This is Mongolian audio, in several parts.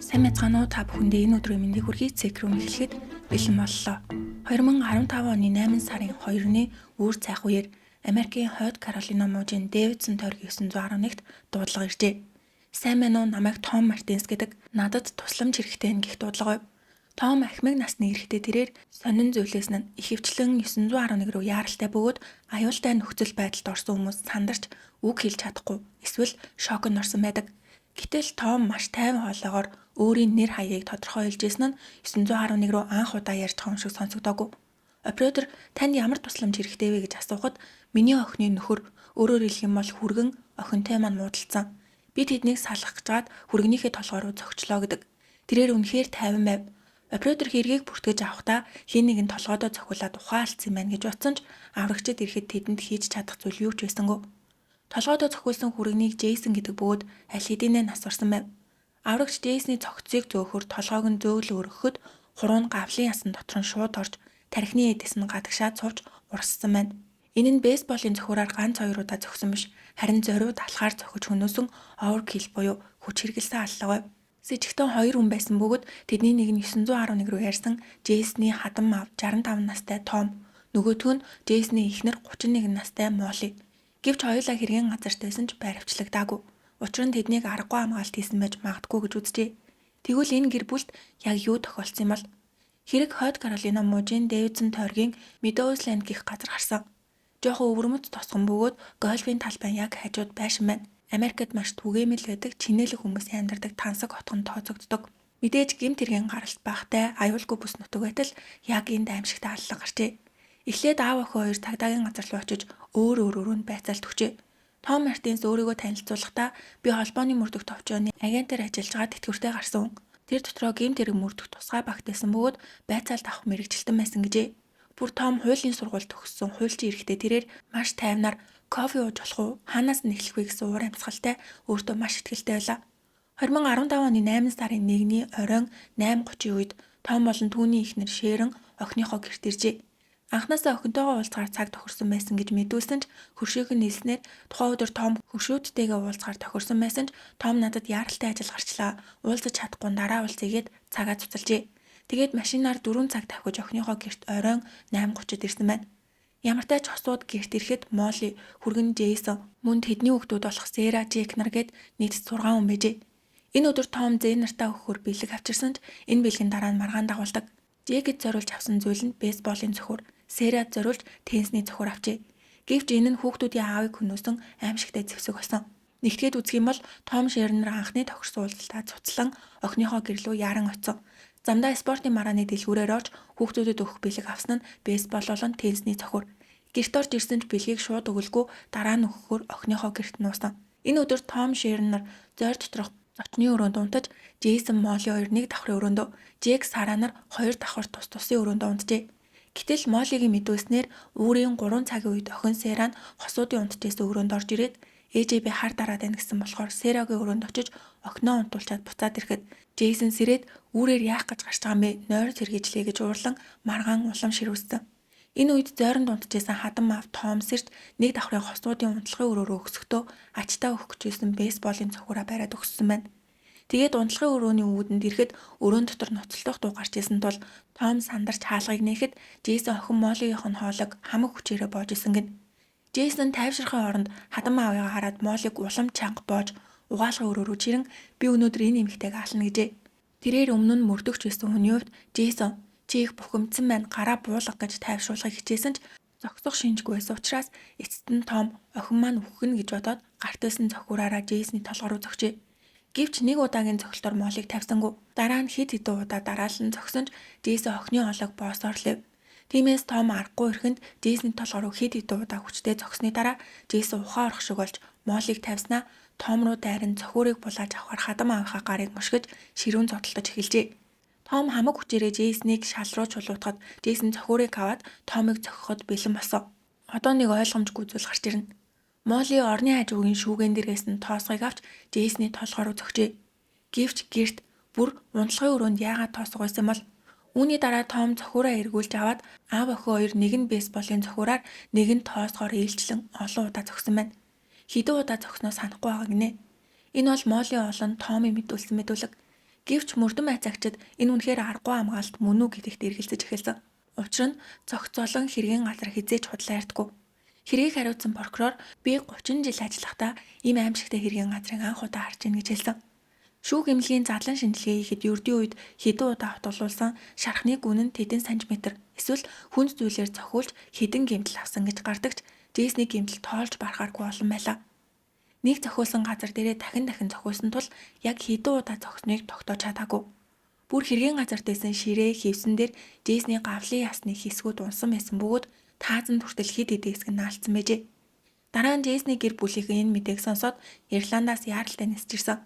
Сайн мэцгаануу та бүхэндээ энэ өдрийн мэндийг хүргэе. Цэкрүүм эхлэхэд бэлэн боллоо. 2015 оны 8 сарын 2-ны үүр цайх үеэр Америкийн Хойд Каролина мужийн Дэвидсон тойрог 911-т дуудлага иржээ. Сайн мэн уу, намайг Том Мартинс гэдэг, надад тусламж хэрэгтэй гэх дуудлага байв. Том ахмиг насны эрэхтэй тэрээр сонин зүйлээс нь ихэвчлэн 911 руу яаралтай бөгөөд аюултай нөхцөл байдалд орсон хүмүүс сандарч үг хэлж чадахгүй, эсвэл шоконд орсон байдаг. Гэтэл Том маш тайван хоолойгоор өөрийн нэр хаягийг тодорхойлжсэн нь 911 руу анх удаа ярьж байгаа юм шиг сонсогдоогүй. Оператор, танд ямар тусламж хэрэгтэй вэ гэж асуухад миний охины нөхөр, өөрөөр хэлэх юм бол хүргэн охинтой маань муудалцсан. Би тэднийг салгах гэж гад хүргэнийхээ толгой руу зогчлоо гэдэг. Тэрээр үнэхээр тайван байв. Оператор хэргийг бүртгэж авахдаа хин нэгэн толгойдоо цохиулаад ухаалцсан байна гэж бодсон ч аврагчид ирэхэд тэдэнд хийж чадах зүйл юу ч байсангүй. Толгойдоо цохиулсан хүргэнийг Джейсон гэдэг бөгөөд аль хэдийнэ нас барсан байв. Аврагч Джейсний цогцыг зөөхөр толгойг нь зөөлөн өргөхөд хуруу нь гавлын ясан дотор нь шууд орж тархины эдэс нь гадагшаад сувж урссан байна. Энэ нь бейсболын цохиураар ганц хоёр удаа зогсон биш, харин зориуд алхаар зохиж хөнөөсөн overkill буюу хүч хэрэглэсэн аллага байв. С ижигтэн 2 хүн байсан бөгөөд тэдний нэг нь 911 руу ярьсан Джейсний хадам аав 65 настай Том, нөгөөх нь Джейсний эхнэр 31 настай Молли. Гэвч хоёулаа хэргийн газарт байсан ч байрвчлагдаагүй. Учир нь тэднийг аргагүй хамгаалт хийсэн байж магадгүй гэж үзжээ. Тэгвэл энэ гэр бүлд яг юу тохиолдсон юм бол? Хэрэг Хойд Каролина мужийн Дэвидсон тойргийн Meadowsland гэх газар гарсан. Жохо өвөрмөц тосгон бөгөөд гольфийн талбай яг хажууд байшин байна. Америкт маш түгээмэл байдаг чинэлэг хүмүүсийн амьдардаг тансаг хотгонд тооцогддог. Мэдээж гэмт хэргийн гаралт багтай аюулгүй бүс нутаг байтал яг энд аимшигтай аллага гарчээ. Эхлээд аав охин хоёр цагдаагийн газар руу очиж өөр өрөөнд байцаалт өгчээ. Том Мартинс өөрийгөө танилцуулахдаа би холбооны мөрдөх товчооны агентаар ажиллаж байгаа тэтгэвртэй гарсан хүн. Тэр дотроо гэмт хэрэг мөрдөх тусгай багт байсан бөгөөд байцаалт авах мэрэгчлэлтэн байсан гэжээ. Бүр Том хуулийн сургууль төгссөн хуульчин эрэхтэй тэрээр маш тайвнаар кофе ууж болох уу, хаанаас нь эхлэх вэ гэсэн уур амьсгалтай өөртөө маш ихтэй байлаа. 2015 оны 8 сарын 1-ний оройн 8:30 үед Том болон түүний эхнэр Шэрон охиныхоо гэрт иржээ. Анхнаасаа охинтойгоо уулзахаар цаг тохирсон байсан гэж мэдүүлсэн ч хөршөөх нь хэлснээр тухайн өдөр Том хөршөөдтэйгээ уулзахаар тохирсон байсан ч Том надад яаралтай ажил гарчлаа. Уулзаж чадахгүй дараа уулзъя гэд цагаа цуцалжээ. Тэгээд машинаар 4 цаг тавхиж охиныхоо гэрт оройн 8:30-д ирсэн байна. Ямартай ч хосууд гэрт ирэхэд Молли, хүргэн Джейсон, мөн тэдний хүүхдүүд болох Сэра, Джек нар гээд нийт 6 хүн байжээ. Энэ өдөр Том Зэн нартаа өгөхөөр бэлэг авчирсан ч энэ бэлгийн дараа нь маргаан дагуулдаг. Джекэд зориулж авсан зүйл нь бейсболын цохиур, Сэрад зориулж теннисний цохиур авчээ. Гэвч энэ нь хүүхдүүдийн аавыг хөнөөсөн аимшигтай зэвсэг болсон. Нэгтгээд үзэх юм бол Том Шернер анхны тохирсон уулзалтаа цуцлан охиныхоо гэрлүү яран очив. Замдаа спортын марааны дэлгүүрээр орж хүүхдүүдэд өгөх бэлэг авсан нь бейсбол болон теннисний цохиур. Гэрт орж ирсэн ч бэлгийг шууд өгөлгүй дараа нь өгөхөөр охиныхоо гэрт нуусан. Энэ өдөр Том Шернер зойр доторх зочны өрөөнд унтаж, Джейсон Молли хоёр нэг давхрын өрөөндөө, Джек Сара нар хоёр давхар тус тусын өрөөндөө унтжээ. Гэтэл Моллигийн мэдүүлснээр үүрийн 3 цагийн үед охин Сэра нь хосуудын унтжээс өрөөнд орж ирээд ээжээ би хар дараад байна гэсэн болохоор Сэрагийн өрөөнд очиж охиноо унтуулчаад буцаад ирэхэд Джейсон сэрээд үүрээр яах гэж гарч байгаа юм бэ? Нойр сэргийжлээ гэж уурлан маргаан улам ширвэссэн. Энэ үед зойронд унтжсэн хадам аав Том сэрж нэг давхрын хосуудын унтлагын өрөөрөө өксөхдөө ачтаа өгөх гэжсэн бейсболын цохиураа бариад өгсөн байна. Тэгээд унтлагын өрөөний үүдэнд ирэхэд өрөөн дотор ноцолдох дуу гарч исэн тул Том сандарч хаалгыг нээхэд Джейсон охин Моллигийнх нь хоолойг хамаг хүчээрээ боож исэн гин. Джейсон тайвширхын оронд хадам аавыгаа хараад Моллиг улам чанга боож угаалгын өрөөрөө чирэн би өнөөдөр энэ эмэгтэйг ална гэжээ. Тэрээр өмнө нь мөрдөгч байсан хүний хувьд Джейсон чи их бухимдсан байна, гараа буулга гэж тайвшруулахыг хичээсэн ч зогсох шинжгүй байсан учраас эцэст нь Том охин маань үхгэнэ гэж бодоод гартайсан цохиураараа Джейсний толгой руу зогчээ. Гэвч нэг удаагийн цогтолтоор Моллиг тавьсангүй. Дараа нь хэд хэдэн удаа дараалан зогсон ч Джейсон охины хоолойг боосоор лив. Тиймээс Том аргагүй ирэхэнд Джейсний толгой руу хэд хэдэн удаа хүчтэй зогсны дараа Джейсон ухаан орох шиг болж Моллиг тавьснаа Том руу дайран цохиурыг булааж авахар хадам аавынхаа гарыг мушгиж ширүүн зодтолдож эхэлжээ. Том хамаг хүчээрээ Джейснийг шал руу чулуутахад Джейсон цохиурыг аваад Томыг зохиход бэлэн болсон. Одоо нэг ойлгомжгүй зүйл гарч ирнэ. Молли орны хажуугийн шүүгэн дээрээс нь тоосгыг авч Джейсний толгой руу зогчээ. Гэвч гэрт бүр унтлагын өрөөнд яагаад тоосго байсан бол үүний дараа Том цохиураа эргүүлж аваад аав охин хоёр нэг нь бейсболын цохиураар нэг нь тоосгоор ээлжлэн олон удаа зогсон байна. Хэдэн удаа зогсноо санахгүй байгаа гинэ. Энэ бол Молли олон Томыг мэдүүлсэн мэдүүлэг. Гэвч мөрдөн байцаагчид энэ үнэхээр аргагүй хамгаалалт мөн үү гэдэгт эргэлзэж эхэлсэн. Учир нь цогцолон хэргийн газар хизээж худлаа ярьдаггүй. Хэргийг хариуцсан прокурор би 30 жил ажиллахдаа ийм аимшигтай хэргийн газрыг анх удаа харж ийн гэж хэлсэн. Шүүх эмнэлгийн задлан шинжилгээ хийхэд ердийн үед хэдэн удаа автуулсан шархны гүн нь тэдэн сантиметр эсвэл хүнд зүйлээр цохиулж хэдэн гэмтэл авсан гэж гардагч Джейсний гэмтэл тоолж барахааргүй олон байлаа. Нэг зохиулсан газар дээрээ дахин зохиулсан тул яг хэдэн удаа зогсныг тогтоож чадаагүй. Бүр хэргийн газар дээсэн ширээ хевсэн дээр Джейсний гавлын ясны хэсгүүд унсан байсан бөгөөд таазан хүртэл хэд хэдэн хэсэг нь наалцсан байжээ. Дараа нь Джейсний гэр бүлийнхэн энэ мэдээг сонсоод Ирландаас яаралтай нисэж ирсэн.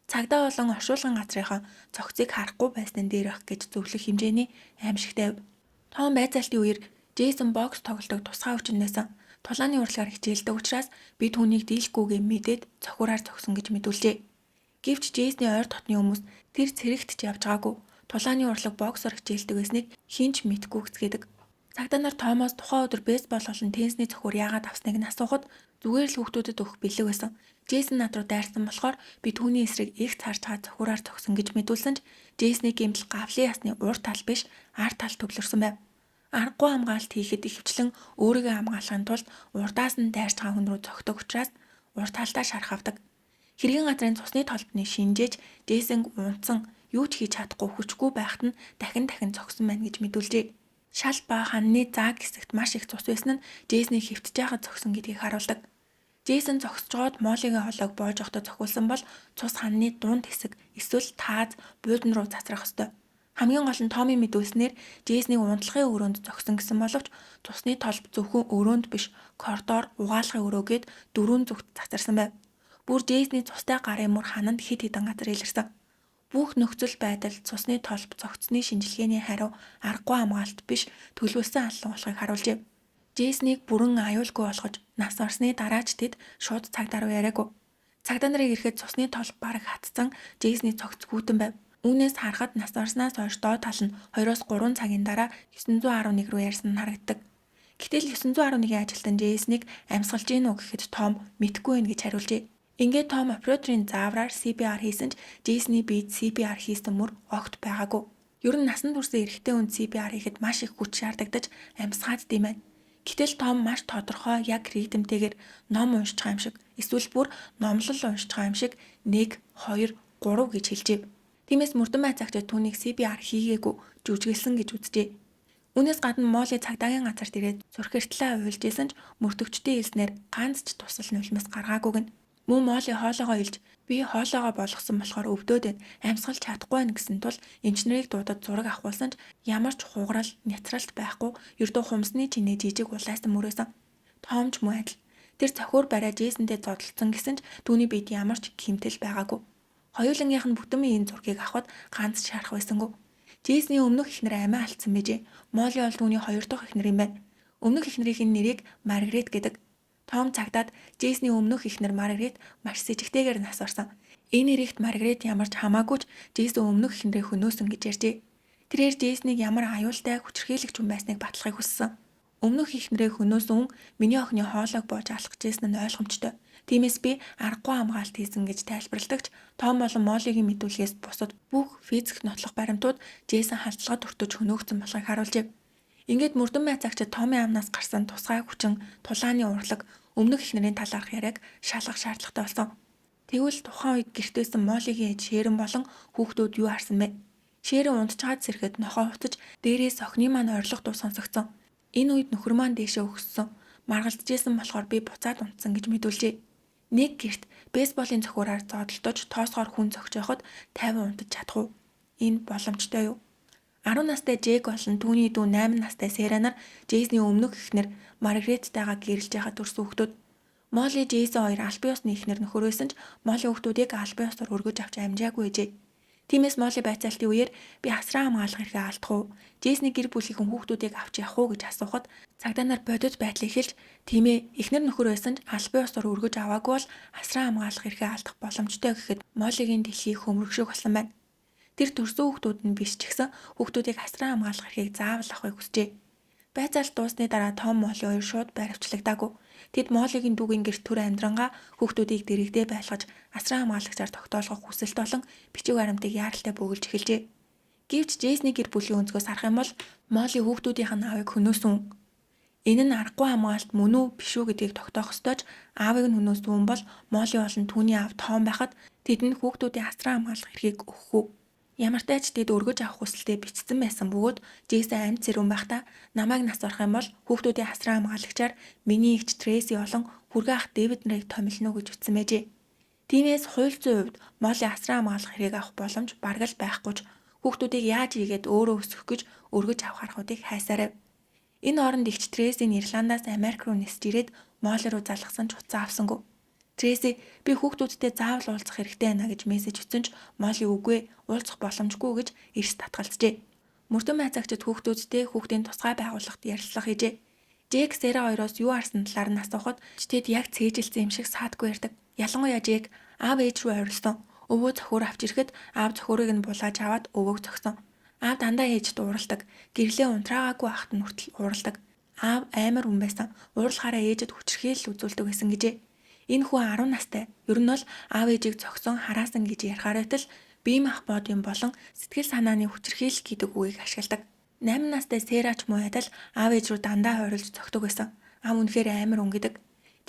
Цагдаа болон оршуулган газрынхан цогцыг харахгүй байсан дээрх гэж зөвлөх хэмжээний аимшигтай. Том байцаалтын үеэр Джейсон бокс тоглодог тусгай хүчин байсан. Тулааны урлагаар хичээлдэг учраас би түүнийг дийлэхгүйгээ мэдээд цохиураар зогсон гэж мэдүүлжээ. Гэвч Джейсний ойр дотны хүмүүс тэр цэрэгт ч явж байгаагүй. Тулааны урлаг боксоор хичээлдэг байсныг хинч мэдгүй гэцгээдэг. Цагдаа нар Томоос тухайн өдөр бейсбол болон теннисний цохиур яагаад авсныг нь асуухад зүгээр л хүүхдүүдэд өгөх бэлэг байсан. Джейсон над руу дайрсан болохоор би түүний эсрэг их цаарч байгаа цохиураар зогсон гэж мэдүүлсэн ч Джейсний гэмтэл гавлын ясны урд тал биш ард тал төвлөрсөн байв. Аргагүй хамгаалалт хийхэд ихэвчлэн өөрийгөө хамгаалахын тулд урдаас нь дайрч байгаа хүн рүү зогтдог учраас урд талдаа шарах авдаг. Хэргийн газрын цусны толбны шинжээж Джейсон унтсан юу ч хийж чадахгүй хүчгүй байхад нь дахин зогсон байна гэж мэдүүлжээ. Шал ба ханны зааг хэсэгт маш их цус байсан нь Джейсний хэвтэж байхад зогсон гэдгийг харуулдаг. Джейсон зогсожоод Моллигийн хоолойг боож явахдаа зохиулсан бол цус ханны дунд хэсэг эсвэл тааз буудан руу цацрах ёстой. Хамгийн гол нь Томми мэдүүлснээр Джейсний унтлагын өрөөнд зогсон гэсэн боловч цусны толб зөвхөн өрөөнд биш коридор угаалгын өрөөгээд дөрвөн зүгт цацарсан байв. Бүр Джейсний цустай гарын мөр хананд хэд хэдэн газар илэрсэн. Бүх нөхцөл байдал цусны толб цогцсны шинжилгээний хариу аргагүй хамгаалалт биш төлөвлөсөн аллан болохыг харуулжээ. Джейснийг бүрэн аюулгүй болгож нас орсны дараач тэд шууд цагдаа руу яриагүй. Цагдаа нарын ирэхэд цусны толб бараг хатцсан Джейсний цогц гүйтэн байв. Үүнээс харахад нас орсноос хойш доод тал нь 2-3 цагийн дараа 911 руу ярьсан нь харагддаг. Гэтэл 911-ийн ажилтан Джейснийг амьсгалж гин үү гэхэд Том мэдгүй байх гэж хариулжээ. Ингээд Том операторын заавраар CPR хийсэн ч Джейсний биед CPR хийсэн мөр огт байгаагүй. Ер нь насанд хүрсэн эрэгтэй хүнд CPR хийхэд маш их хүч шаардагдаж амьсгаад дийм байна. Гэтэл Том маш тодорхой яг ритмтэйгээр ном уншиж байгаа юм шиг эсвэл бүр номлол уншиж байгаа юм шиг 1, 2, 3 гэж хэлжээ. Тиймээс мөрдөн байцаагчид түүнийг CPR хийгээгүй жүжиглсэн гэж үзжээ. Үүнээс гадна Молли цагдаагийн газар дээрээ зурхиртлаа уйлж исэн ч мөрдөгчдийн хэлснээр ганц ч тусал нулимс гаргаагүй гэн. Мөн Молли хоолоогоо илж би хоолоогоо болгосон болохоор өвдөөд байна. Амьсгалж чадахгүй байна гэсэн тул эмчнэрийг дуудаад зураг авахулсан ч ямар ч хугарал, няцралт байхгүй ердөө хумсны чинээ жижиг улаасан мөрөөсөн. Том ч мөн адил. Тэр цохиур барай Джейсонтэй зодтолцсон гэсэн ч түүний биед ямар ч гэмтэл байгаагүй. Хоёулангийнх нь бүтэн энэ зургийг авахд ганц шарах байсангүй. Джейсний өмнөх эхнэр амиа алдсан мэжээ. Молли бол түүний хоёр дахь эхнэр юм байна. Өмнөх эхнэрийн нэрийг Маргарет гэдэг. Том цагдаад Джейсний өмнөх эхнэр Маргарет маш сэжигтэйгээр нас орсон. Энэ нэрийгт Маргарет ямар ч хамаагүй ч Джейсон өмнөх эхнэрээ хөнөөсөн гэж ярьжээ. Тэрээр Джейснийг ямар аюултай хүчрхийлэгч хүн байсныг баталахыг хүссэн. Өмнөх эхнэрээ хөнөөсөн хүн миний охины хоолойг боож алах гэжсэн нь ойлгомжтой. Тиймээс би аргагүй хамгаалалт хийсэн гэж тайлбарладагч Том болон Моллигийн мэдүүлгээс бусад бүх физик нотлох баримтууд Джейсон халдлагад өртөж хөнөөгдсөн болохыг харуулжээ. Ингээд мөрдөн байцаагчид Томми амнаас гарсан тусгай хүчин тулааны урлаг өмнөх эхнэрийн талаарх яриаг шалгах шаардлагатай болсон. Тэгвэл тухайн үед гэртээсэн Моллигийн ээж Шэрэн болон хүүхдүүд юу харсан бэ? Шэрэн унтчаад сэрэхэд нохоо уцаж дээрээс охины маань орилго дуу сонсогдсон. Энэ үед нөхөр маань дээшээ өгсөн. Маргалдажсэн болохоор би буцаад унтсан гэж мэдүүлжээ. Нэг гэрт бейсболын цохиураар зодтолдож тоосгоор хүн зогж явахад 50 унтаж чадах уу? Энэ боломжтой юу? 10 настай Джек болон түүний дүү 8 настай Сера нар Джейсний өмнөх эхнэр Маргареттайгаа гэрэлж байхад төрсөн хүүхдүүд. Молли Джейсон хоёр албан ёсны эхнэр нөхөр байсан ч Молли хүүхдүүдийг албан ёсоор өргөж авч амжаагүй ээжээ. Тиймээс Молли байцаалтын үеэр би асран хамгаалах хэрэгээ алдах уу? Джейсний гэр бүлийнхэн хүүхдүүдийг авч явах уу гэж асуухад цагдаа нар бодит байдлыг хэлж тийм ээ эхнэр нөхөр байсан ч албан ёсоор өргөж аваагүй бол асран хамгаалах хэрэгээ алдах боломжтой гэхэд Моллигийн дэлхий хөмрөгшөг болсон байна. Тэр төрсөн хүүхдүүд нь биш ч гэсэн хүүхдүүдийг асран хамгаалах эрхийг заавал авахыг хүсжээ. Байцаалт дуусны дараа Том Молли хоёр шууд баривчлагдаагүй. Тэд Моллигийн дүүгийн гэрт түр амьдрангаа хүүхдүүдийг дэрэгдээ байлгаж асран хамгаалагчаар тогтоолгох хүсэлт болон бичиг баримтыг яаралтай бөглөж эхэлжээ. Гэвч Джейсний гэр бүлийн өнцгөөс харах юм бол Молли хүүхдүүдийнх нь аавыг хөнөөсөн. Энэ нь аргагүй хамгаалалт мөн үү биш үү гэдгийг тогтоох ёстой ч аавыг нь хөнөөсөн бол Молли болон түүний аав Том байхад тэдэнд хүүхдүүдийн асран хамгаалах эрхийг өгөхгүй. Ямар ч тач тэд өргөж авах хүсэлтэд бичсэн байсан бөгөөд Джейсэн амьд зэрүүн байхдаа намайг нас барах юм бол хүүхдүүдийн асран хамгаалагчаар миний эгч Трейси болон хүргээ ах Дэвид нарыг томилно гэж үтсэн мэжээ. Тиймээс хууль зүйн хувьд Молли асран хамгаалах хэрэг авах боломж бараг л байхгүй ч хүүхдүүдийг яаж ийгээд өөрөө өсгөх гэж өргөж авах аргуудыг хайсаарав. Энэ оронд эгч Трейсийн Ирландаас Америк руу нисж ирээд Молли руу залгасан ч утсаа авсангүй. Трейси би хүүхдүүдтэй заавал уулзах хэрэгтэй байна гэж мессеж өгсөн ч Молли үгүй уулзах боломжгүй гэж эрс татгалзжээ. Мөрдөн байцаагчид хүүхдийн тусгай байгууллагт ярилцлага хийжээ. Джек Сера хоёроос юу арсан талаар нь асуухад тэд яг цээжилсэн юм шиг саадгүй ярддаг. Ялангуяа Джек аав ээж рүү орилсон. Өвөө зохиор авч ирэхэд аав зохиорыг нь булааж аваад өвөөг зогсон. Аав дандаа ээжд уурладаг. Гэрлээ унтраагаагүй ахт нь хүртэл уурладаг. Аав аймар хүн байсан. Уурлахаараа ээжэд хүчрхийлэл үзүүлдэг гэсэн гэжээ. Энэ хүн 10 настай. Ер нь бол аав ээжийг зогсон хараасан гэж ярихаар байтал биеийн ах бодийн болон сэтгэл санааны хүчрхийлэл гэдэг үгийг ашигладаг. 8 настай Серач муу адил аав ээж рүү дандаа ойрлж зогтдог байсан. Аав үнэхээр аймар хүн гэдэг.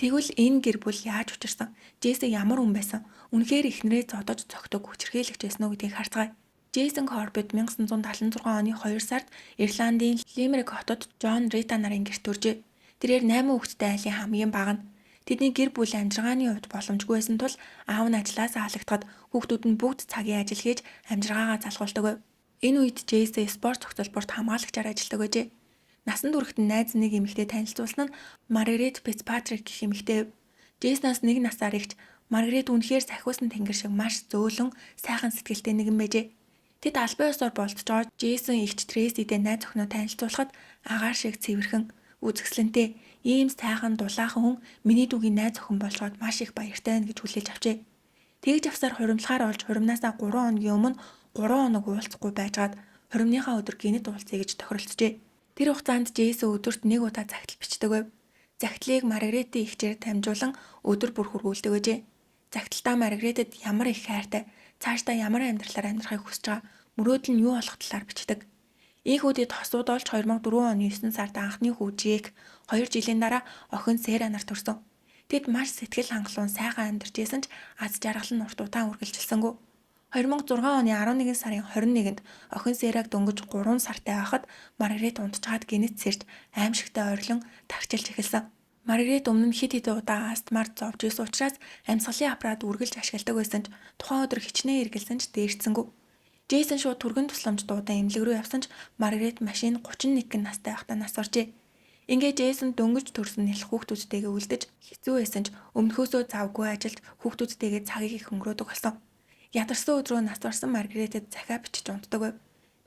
Тэгвэл энэ гэр бүл яаж учирсан? Джейсэн ямар хүн байсан? Үнэхээр эхнэрээ зодож зогтдог хүчрхийлэгч байсан уу гэдгийг харцгаая. Джейсэн Корбет 1976 оны 2 сард Ирландын Лимерик хотод Джон Рита нарын гэрт төржээ. Тэрээр 8 хүүхэдтэй айлын хамгийн бага нь. Тэдний гэр бүл амжиргааны хувьд боломжгүй байсан тул аав нь ажлаасаа халагдахад хүүхдүүд нь бүгд цагийн ажил хийж амжиргаагаа залгуулдаг байв. Энэ үед Джейсэн спорт цогцлборт хамгаалагчаар ажилладаг байжээ. Насанд хүрэхэд найз нэг эмэгтэй танилцуулсан нь Маргарет Фицпатрик гэх эмэгтэй. Джейснаас 1 насаар ихч Маргарет үнэхээр сахиусан тэнгэр шиг маш зөөлөн, сайхан сэтгэлтэй нэгэн байжээ. Тэд албан ёсоор болтжоо Джейсэн ихч Трейсидээ найз охиноо танилцуулахад агаар шиг цэвэрхэн, үзэсгэлэнтэй, ийм сайхан дулаахан хүн миний дүүгийн найз охин болжоод маш их баяртай байна гэж хүлээж авчээ. Тэгж авсаар хуримлахаар олж хуримнаасаа 3 хоногийн өмнө 3 хоног уулзахгүй байжгаад хуримныхаа өдөр гинэт уулзъя гэж тохиролцжээ. Тэр хугацаанд Джейсэн өдөрт 1 удаа загтал бичдэг байв. Загтлыг Маргаретийн ихчээр дамжуулан өдөр бүр хургуулдаг байжээ. Загталтаа Маргаретэд ямар их хайртай, цаашдаа ямар амьдралаар амьдрахыг хүсэж байгаа, мөрөөдөл нь юу болох талаар бичдэг. Ийхүүдэд хосууд олж 2004 оны 9 сард анхны хүү Джек 2 жилийн дараа охин Сера нарт төрсөн. Тэд маш сэтгэл хангалуун сайхан амьдарч байсан ч аз жаргал нь урт удаан үргэлжилсэнгүй. 2006 оны 11 сарын 21-нд охин Сераг дөнгөж 3 сартай байхад Маргарет унтчихад гинэт сэрж аимшигтай ойрлон тархичилж эхэлсэн. Маргарет өмнө нь хэд хэдэн удаа астмаар зовж исэн учраас амьсгалын аппарат үргэлж ашигладаг байсан ч тухайн өдөр хичнээн эргэлсэн ч дээрцсэнгүй. Джейсэн шууд түргэн тусламж дуудан эмнэлэг рүү явсан ч Маргарет машин 31 настай байхдаа нас баржээ. Ингээд Джейсэн дөнгөж төрсөн нэлэх хүүхдүүдтэйгээ үлдэж хэцүү байсан ч өмнөхөөсөө завгүй ажилд хүүхдүүдтэйгээ цагийг их өнгөрөөдөг болсон. Ядарсан өдрөө нас барсан Маргаретэд захиа бичиж унтдаг байв.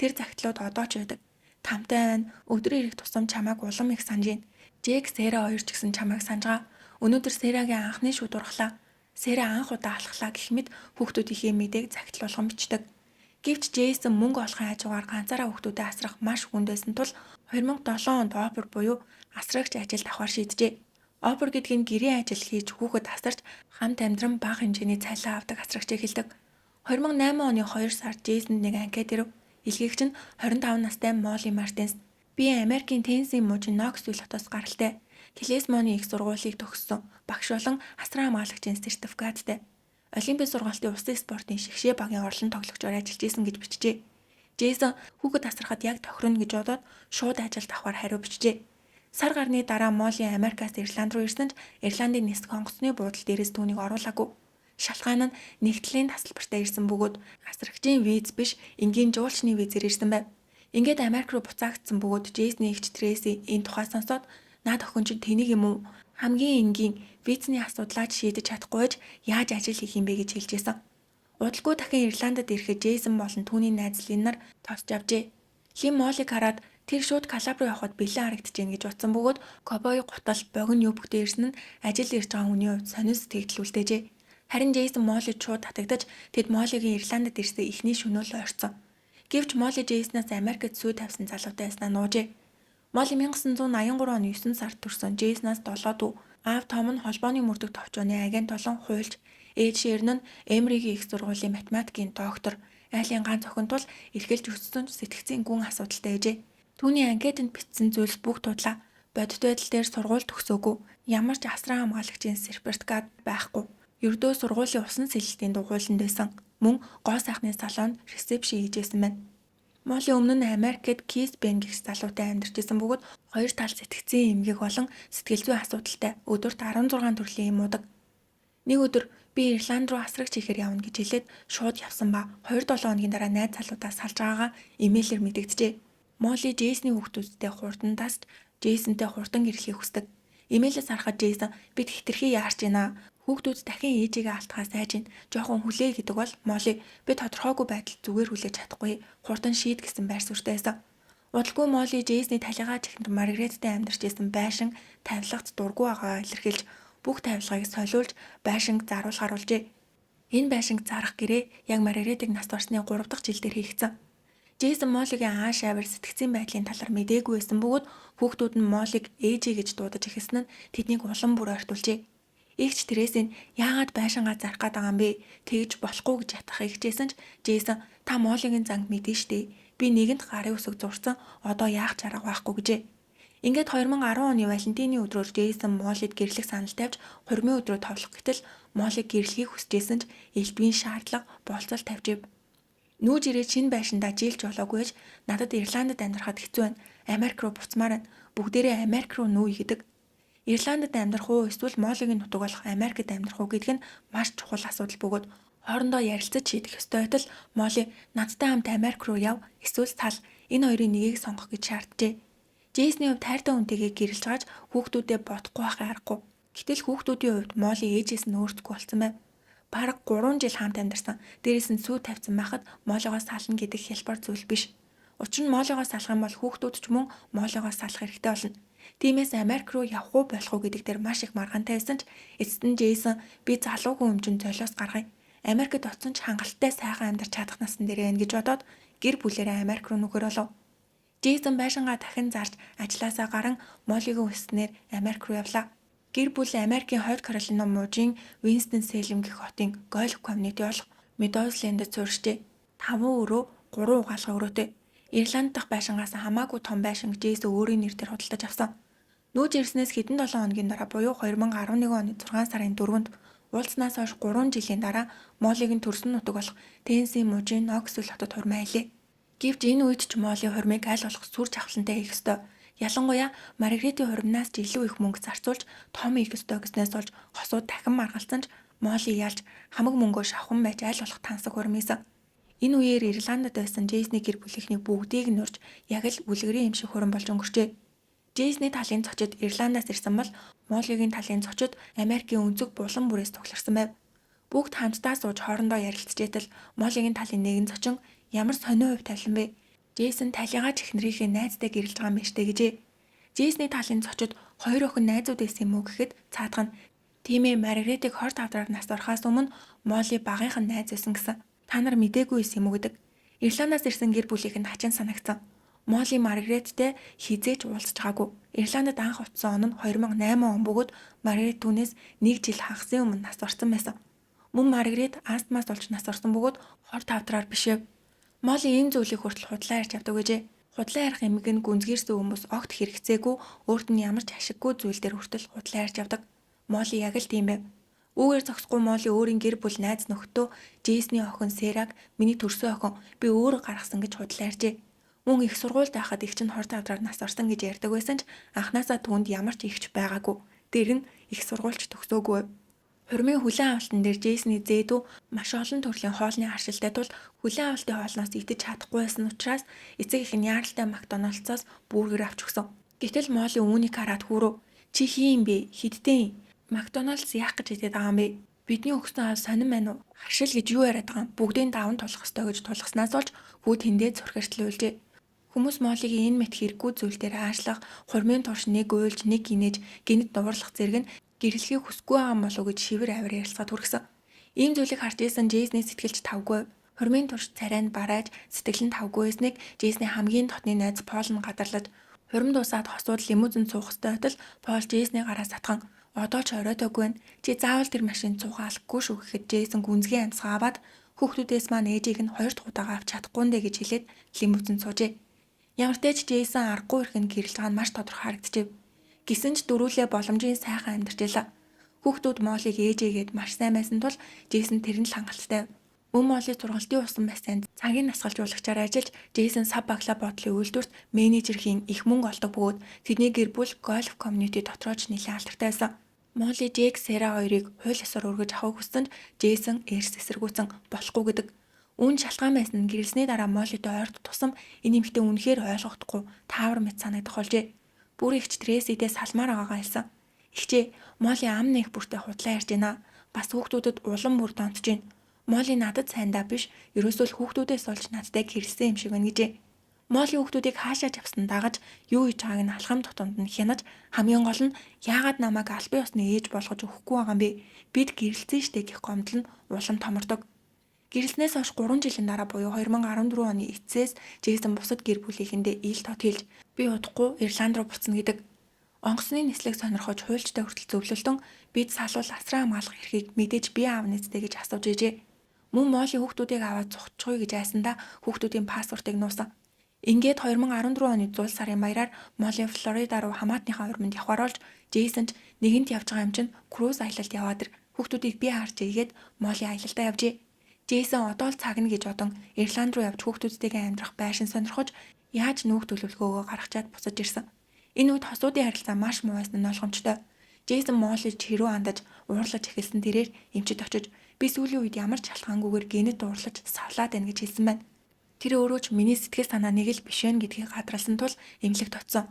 Тэр загтлууд одоо ч байдаг. Тамтай байна. Өдөр ирэх тусам чамайг улам их санаж байна. Джек Сера хоёр ч гэсэн чамайг санаж байгаа. Өнөөдөр Серагийн анхны шүд ургалаа. Сера анх удаа алхлаа гэх мэт хүүхдүүдийнхээ мэдээг загтал болгон бичдэг. Гэвч Джейсэн мөнгө олохын хажуугаар ганцаараа хүүхдүүдэд асрах маш хүнд байсан тул 2007 онд опер буюу асрагч ажилд авахар шийджээ. Опер гэдэг нь гэрийн ажил хийж хүүхэд асарч хамт амьдран бага хэмжээний цалин авдаг асрагчийг хэлдэг. 2008 оны 2 сард Джейсэнд нэг анкет ирэв. Илгээгч нь 25 настай Молли Мартинс. Би Америкийн Теннесси мужийн Ноксвилл хотоос гаралтай. Клэсмоны их сургуулийг төгссөн. Багш болон асран хамгаалагчийн сертификаттай. Олимпийн сургалтын усан спортын шигшээ багийн орлон тоглогчоор ажиллаж исэн гэж бичжээ. Джейсэн хүүхэд асрахад яг тохирно гэж бодоод шууд ажилд авахар хариу бичжээ. Сар гарны дараа Молли Америкаас Ирланд руу ирсэн ч Ирландын нисэх онгоцны буудал дээрээс түүнийг оруулаагүй. Шалтгаан нь нэгдлийн тасалбартаа ирсэн бөгөөд асрагчийн виз биш энгийн жуулчны визээр ирсэн байв. Ингээд Америк руу буцаагдсан бөгөөд Джейсний эгч Трейси энэ тухай сонсоод наад охин чинь тэнийг юм уу? Хамгийн энгийн визний асуудлаа шийдэж чадахгүй ч яаж ажил хийх юм бэ гэж хэлжсэн. Удалгүй дахин Ирландд ирэхэд Джейсэн болон түүний найз Лин нар тосч авжээ. Лин Моллиг хараад тэр шууд Калаб руу явхад бэлэн харагдаж гин гэж утсан бөгөөд ковбой гутал богино юбктэй ирсэн нь ажил ирж байгаа хүний хувьд сонин сэтгэл үлдээжээ. Харин Джейсэн Моллид шууд татагдаж тэд Моллигийн Ирландд ирсэн эхний шөнөө л ойрцсон. Гэвч Молли Джейснаас Америкт сүй тавьсан залуутай байснаа нуужээ. Молли 1983 оны 9 сард төрсөн Джейснаас 7 дүү. Аав Том нь холбооны мөрдөх товчооны агент болон хуульч. Ээж Шерн нь Эмригийн их сургуулийн математикийн доктор. Айлын ганц охин тул эргэлж өссөн ч сэтгцийн гүн асуудалтай ээжээ. Түүний анкетанд бичсэн зүйлс бүх тудлаа. Бодит байдал дээр сургууль төгсөөгүй. Ямар ч асран хамгаалагчийн сертификат байхгүй. Ердөө сургуулийн усан сэлэлтийн дугуйланд байсан. Мөн гоо сайхны салонд ресепшн хийжсэн байна. Молли өмнө нь Америкт Кис Бен гэх залуутай амьдарч исэн бөгөөд хоёр тал сэтгцийн эмгэг болон сэтгэл зүйн асуудалтай өдөрт 16 төрлийн юм уудаг. Нэг өдөр би Ирланд руу асрагч хийхээр явна гэж хэлээд шууд явсан ба 2-7 хоногийн дараа найз залуудаа салж байгаагаа имэйлээр мэдэгджээ. Молли Джейсний хүүхдүүдтэй хурдан тасч Джейсонтэй хурдан ирэхийг хүсдэг. Имэйлээс харахад Джейсон бид хэтэрхий яарч байна. Хүүхдүүд дахин ээжигээ алдахаа сайж ин. Жохон хүлээ гэдэг бол Молли би тодорхойгүй байдал зүгээр хүлээж чадахгүй. Хурдан шийд гэсэн байр суурьтай байсан. Удалгүй Молли Джейсний талигаа чихэнд Маргареттай амьдарч исэн байшин тавилгад дургүй байгаа илэрхийлж бүх тавилгыг солиулж байшинг заруулж харуулжээ. Энэ байшинг зарах гэрээ яг Маргаретыг нас барсны 3 дахь жил дээр хийгдсэн. Джейсон Моллигийн ааш авир сэтгцийн байдлын талаар мэдээгүй байсан бөгөөд хүүхдүүд нь Моллиг ээжээ гэж дуудаж эхэлсэн нь тэднийг улам бүр ойртуулжээ. Игч Тресийн яагаад байшингаа зарах гээд байгаа юм бэ? Тэгж болохгүй гэж ятгах игчээсэн ч Джейсон та Моллигийн занг мэдэн штэ. Би нэгэнд гарын үсэг зурсан одоо яах ч арга байхгүй гэжээ. Ингээд 2010 оны Валентины өдрөөр Джейсон Моллид гэрлэх санал тавьж хурмын өдрөө товлох гэтэл Моллиг гэрлэхийг хүсэжсэн ч элбгийн шаардлага болцол тавьжээ. Нүүж ирээд шинэ байшиндаа жилч болоогүй ч надад Ирландд амьдрахад хэцүү байна. Америк руу буцмаар байна. Бүгдээрээ Америк руу нүүе гэдэг. Ирландд амьдрах уу эсвэл Моллигийн нутаг болох Америкт амьдрах уу гэдэг нь маш чухал асуудал бөгөөд хоорондоо ярилцаж шийдэх ёстой байтал Молли надтай хамт Америк руу яв эсвэл тал энэ хоёрын нэгийг сонгох гэж шаарджээ. Джейсний хувьд тайртай хүнтэйгээ гэрэлж гаж хүүхдүүдэд бодохгүй байхын аргагүй. Гэтэл хүүхдүүдийн хувьд Молли ээжээс нь өөртөө болсон байв. Бараг 3 жил хамт амьдарсан. Дээрээс нь сүү тавьсан байхад Моллигоос сална гэдэг хялбар зүйл биш. Учир нь Моллигоос салах юм бол хүүхдүүд ч мөн Моллигоос салах хэрэгтэй болно. Тиймээс Америк руу явах уу болох уу гэдэг дээр маш их маргаантай байсан ч эцэст нь Джейсон би залуугүй өмчн золиос гаргая. Америкт очсон ч хангалттай сайхан амьдарч чадах насн дээр байна гэж бодоод гэр бүлээрээ Америк руу нөхөр болов. Джейсон байшингаа дахин зарж ажилласаа гарan Моллигийн хүснээр Америк руу явлаа. Гэр бүл Америкийн Хойд Каролина мужийн Winston-Salem гэх хотын Гойлф комьюнити болох Meadowsland-д суурьжээ. 5 өрөө, 3 угаалгын өрөөтэй. Ирланд дахь байшингаас хамаагүй том байшинг Джейсон өөрийн нэрээр худалдаж авсан. Нүүж ирснээс хэдэн 7 хоногийн дараа буюу 2011 оны 6 сарын 4-нд уулзснаас хойш 3 жилийн дараа Моллигийн төрсөн нутаг болох Теннесси мужийн Knoxville хотод хурмаа хэлээ. Гэвч энэ үед ч Молли хурмыг аль болох сүр жавхлантай хийх ёстой. Ялангуяа Маргаретийн хурмнаас ч илүү их мөнгө зарцуулж том хийх ёстой гэснээс болж хосууд дахин маргалцсан ч Молли ялж хамаг мөнгөө шавхан байж аль болох тансаг хурмийсан. Энэ үеэр Ирландд байсан Джейсний гэр бүлийнхний бүгдийг нь урьж яг л үлгэрийн юм шиг хурм болж өнгөрчээ. Джейсний талын зочид Ирландаас ирсэн бол Моллигийн талын зочид Америкийн өнцөг булан бүрээс цугларсан байв. Бүгд хамтдаа сууж хоорондоо ярилцжээтэл Моллигийн талын нэгэн зочин ямар сонио хувь тавилан бэ? Джейсон талигаа чихнэрийнхээ найзтай гэрэлж байгаа юм биш үү гэжээ. Джейсний талын зочид хоёр охин найзууд байсан юм уу гэхэд цаадах нь тийм ээ Маргаретыг хорт авдраар нас орохоос өмнө Молли багынх нь найз байсан гэсэн. Та нар мдээгүй байсан юм уу гэдэг. Ирландаас ирсэн гэр бүлийнх нь хачин санагдсан. Молли Маргареттэй хизээч уулзж байгаагүй. Ирландд анх очсон он нь 2008 он бөгөөд Маргарет түүнээс 1 жил хагасын өмнө нас орсон байсан. Мөн Маргарет астмаас болж нас орсон бөгөөд хорт авдраар бишээ. Молли энэ зүйлийг хүртэл худлаа ярьж авдаг гэжээ. Худлаа ярих эмэг нь гүнзгийрсэн хүмүүс огт хэрэгцээгүй, өөрт нь ямар ч ашиггүй зүйл дээр хүртэл худлаа ярьж авдаг. Молли яг л тийм байв. Үүгээр зогсохгүй Молли өөрийн гэр бүл найз нөхдөө Джейсний охин Сераг, миний төрсөн охин би өөрөө гаргасан гэж худлаа ярьжээ. Мөн их сургуульд байхад их чинь хорт авдраар нас орсон гэж ярьдаг байсан ч анхнаасаа түүнд ямар ч ихч байгаагүй. Тэр нь их сургуульч төгсөөгүй. Хурмын хүлээн авалтан дээр Джейсний зээдүү маш олон төрлийн хоолны аршилтай тул хүлээн авалтын хоолноос идэж чадахгүй байсан учраас эцэг их нь яаралтай Макдоналдсаас бургер авч өгсөн. Гэтэл Молли үүнийг хараад хүрв. Чи хий юм бэ? Хиддэн? Макдоналдс яах гэж идээд байгаа юм бэ? Бидний өгсөн аав сонирн байна уу? Харшил гэж юу яриад байгаа юм? Бүгдийн даван тулах ёстой гэж тулгаснаас болж хүү тэндээ зурхиртлуулжээ. Хүмүүс Моллигийн энэ мэт хэрэггүй зүйл дээр аашлах, хурмын турш нэг уйлж, нэг гинэж, гинэд дуурлах зэрэг нь гэрлэхийг хүсгүй байгаа юм болов уу гэж шивэр авир ярилцаад хүргэсэн. Ийм зүйлийг харж исэн Джейсний сэтгэлж тавгүй. Хурмын турш царайнд барааж сэтгэл нь тавгүй байсныг Джейсний хамгийн дотны найз Пол нь гадарлаж Хурим дуусаад хосууд лимузин суух ёстой байтал Пол Джейсний гараас татхан одоо ч оройтойгүй байна. Чи заавал тэр машинд суугаалгүй шүү гэхэд Джейсон гүнзгий амьсгаа аваад хүүхдүүдээс маань ээжийг нь хоёр дахь удаага авч чадахгүй нэ гэж хэлээд лимузин суужээ. Ямар ч тач Джейсон аргагүй ирэх нь гэрэлж байгаа нь маш тодорхой харагдчихэв. Гисэн ч дөрүүлээ боломжийн сайхан амьдарч ялаа. Хүүхдүүд Моллиг ээжээгээд маш сайн байсан тул Джейсон тэр нь л хангалттай. Мөн Молли сургалтын усан байсанд цагийн насгалжуулагчаар ажиллаж Джейсон сав баглаа бодлын үйлдвэрт менежерхийн их мөнгө олдог бөгөөд тэдний гэр бүл гольф комьюнити дотроо ч нэлээд алдартай байсан. Молли Джек Сера хоёрыг хууль ёсоор өргөж авах хүссэн ч Джейсон эрс эсэргүүцэн болохгүй гэдэг. Үүн шалтгаан байсан нь гэрэлсний дараа Моллитой ойрт тусам энэ эмэгтэй үнэхээр ойлгохдохгүй таавар мэт санагдах болжээ. Бүр ихч Трейсидээ салмаар байгаагаа хэлсэн. Ихчээ, Молли ам нэх бүртээ худлаа ярьж байна. Бас хүүхдүүдэд улам бүр донтож байна. Молли надад сайндаа биш, ерөөсөө л хүүхдүүдээс олж надтай гэрэлсэн юм шиг байна гэжээ. Молли хүүхдүүдийг хаашаа чавсан дагаж юу хийж байгааг нь алхам тутамд нь хянаж хамгийн гол нь яагаад намайг албан ёсны ээж болгож өгөхгүй байгаа юм бэ? Бид гэрэлцэн штэ гэх гомдол нь улам томордог. Гэрэлснээс хойш 3 жилийн дараа буюу 2014 оны эцсээс Джейсон бусад гэр бүлийнхэндээ ил тод хэлж би удахгүй Ирланд руу буцна гэдэг. Онгоцны нислэг сонирхож хуульчтай хүртэл зөвлөлтөн бид салуул асран хамгаалах эрхийг мэдээж бие аавны эцтэй гэж асууж ижээ. Мөн Молли хүүхдүүдийг аваад зогтчихъя гэж айсандаа хүүхдүүдийн паспортыг нуусан. Ингээд 2014 оны 100 сарын баяраар Молли Флорида руу хамаатныхаа урманд явхаар болж Джейсон ч нэгэнт явж байгаа юм чинь круз аялалд яваад ир хүүхдүүдийг бие харж ийгээд Молли аялалдаа явжээ. Джейсон одоо л цагна гэж одон Ирланд руу явж хүүхдүүдтэйгээ амьдрах байшин сонирхож яаж нүүх төлөвлөгөөгөө гаргачаад буцаж ирсэн. Энэ үед хосуудын харилцаа маш муу байсан нь ойлгомжтой. Джейсон Моллиж хэрүү андаж уурлаж эхэлсэн тэрээр эмчид очиж би сүүлийн үед ямар ч шалтгаангүйгээр генет уурлаж савлаад байна гэж хэлсэн байна. Тэр өөрөө ч миний сэтгэл санаа нэг л биш вэ гэдгийг гадралсан тул эмнэлэгт очсон.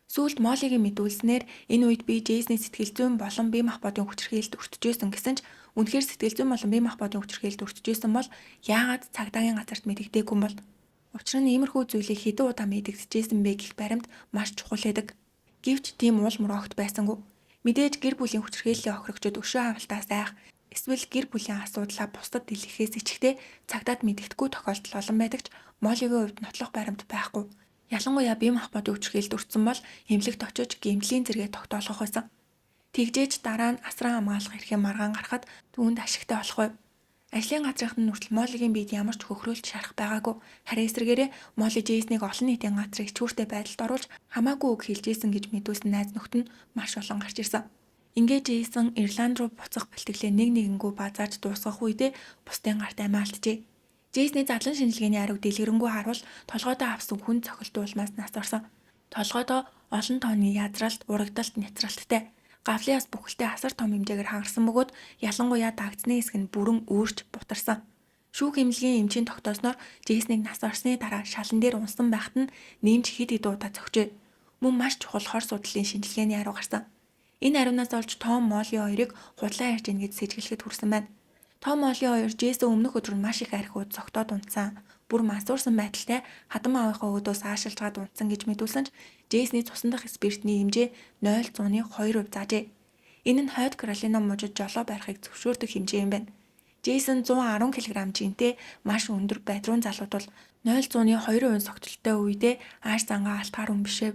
Сүүлд Моллигийн мэдүүлснээр энэ үед би Джейсний сэтгэл зүйн болон бие махбодын хүчирхийлэлд өртөжсэн гэсэн ч үнэхээр сэтгэл зүйн болон бие махбодын хүчирхийлэлд өртөжсэн бол яагаад цагдаагийн газарт мэдэгдээгүй юм бол? Учир нь иймэрхүү зүйлийг хэдэн удаа мэдэгдэжсэн бэ гэх баримт маш чухал байдаг. Гэвч тийм уул мөр огт байсангүй. Мэдээж гэр бүлийн хүчирхийллийн охирогчдод өшөө хавалтаас айх эсвэл гэр бүлийн асуудлаа бусдад дэлгэхээс ичгтээ цагдаад мэдэгдэхгүй тохиолдол олон байдаг ч Моллигийн хувьд нотлох баримт байхгүй. Ялангуяа бие махбодын хүчирхийлэлд өртсөн бол эмнэлэгт очиж гэмтлийн зэрэгээ тогтоолох байсан. Тэгжээж дараа нь асран хамгаалах эрхийн маргаан гарахад түүнд ашигтай болох байв. Ажлын газрынх нь нүртэл Моллигийн биед ямар ч хөхрөөлт шарах байгаагүй. Харин эсрэгээрээ Молли Джейснийг олон нийтийн газрыг ичгүүртэй байдалд оруулж хамаагүй үг хэлжсэн гэж мэдүүлсэн найз нөхд нь маш олон гарч ирсэн. Ингээд Джейсон Ирланд руу буцах бэлтгэлээ нэг нэгэнгүү базааж дуусгах үедээ бусдын гарт амиа алджээ. Джейсний задлан шинжилгээний арга дэлгэрэнгүй харуул толгойдоо авсан хүн цохилтуулмаас нас орсон. Толгойдоо олон тооны язралт, урагдалт, няцралттай. Гавлиас бүхэлдээ асар том хэмжээгээр хагарсан бөгөөд ялангуяа дагдсны хэсэг нь бүрэн өөрч бутарсан. Шүүх эмнэлгийн эмчийн тогтоосноор Джейснийг нас орсны дараа шалан дээр унсан байхад нь нэмж хэд хэд удаа цогжээ. Мөн маш чухал хор судлалын шинжилгээний арга гарсан. Энэ ариунаас олж Том Молли хоёрыг худлаа ярьж ийн гэж сэжиглэхэд хүрсэн байна. Том Молли хоёр Джейсон өмнөх өдөр маш их архиуд цогтоод унтсан. Бүр мансуурсан байдалтай хадам аавынхаа өөдөөс аашилжгаад унтсан гэж мэдүүлсэн ч Джейсний цусан дах спиртний хэмжээ 0.2% заажээ. Энэ нь Хойд Каролина мужид жолоо барихыг зөвшөөрдөг хэмжээ юм байна. Джейсон 110 кг жинтэй маш өндөр бадруун залууд бол 0.2% согтолтой үедээ ааш зангаа алтгаар өмбишээ.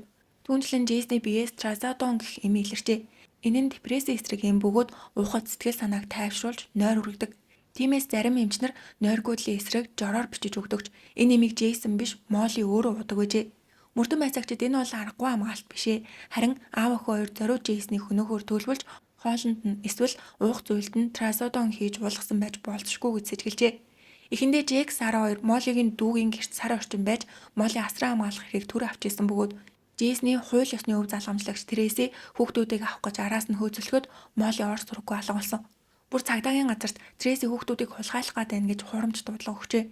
Түүнчлэн Джейсний биеэс тразодон гэх эм илэрчээ. Энэ нь депрессийн эсрэг эм бөгөөд уухад сэтгэл санааг тайвшруулж нойр үргэдэг. Тиймээс зарим эмчнэр нойргуудлын эсрэг жороор бичиж өгдөгч энэ эмийг Джейсон биш Молли өөрөө удаг гэжээ. Мөрдөн байцаагчид энэ бол аргагүй хамгаалалт бишээ. Харин аав охин хоёр зориуд Джейсний хөнөөхөөр төлөвлөж хоолнд нь эсвэл уух зүйлд нь тразодон хийж уулгасан байж болзошгүй гэж сэжгэлжээ. Эхэндээ Джек Сара хоёр Моллигийн дүүгийн гэрт сар орчин байж Молли асран хамгаалах хэрэг төр авчижсэн бөгөөд Джейсний хууль ёсны өв залгамжлагч Трейси хүүхдүүдийг авах гэж араас нь хөөцөлгөөд Молли орс сурггүй алга болсон. Бүр цагдаагийн газарт Трейси хүүхдүүдийг хулгайлах гээд байна гэж хурамч дуудлага өгчээ.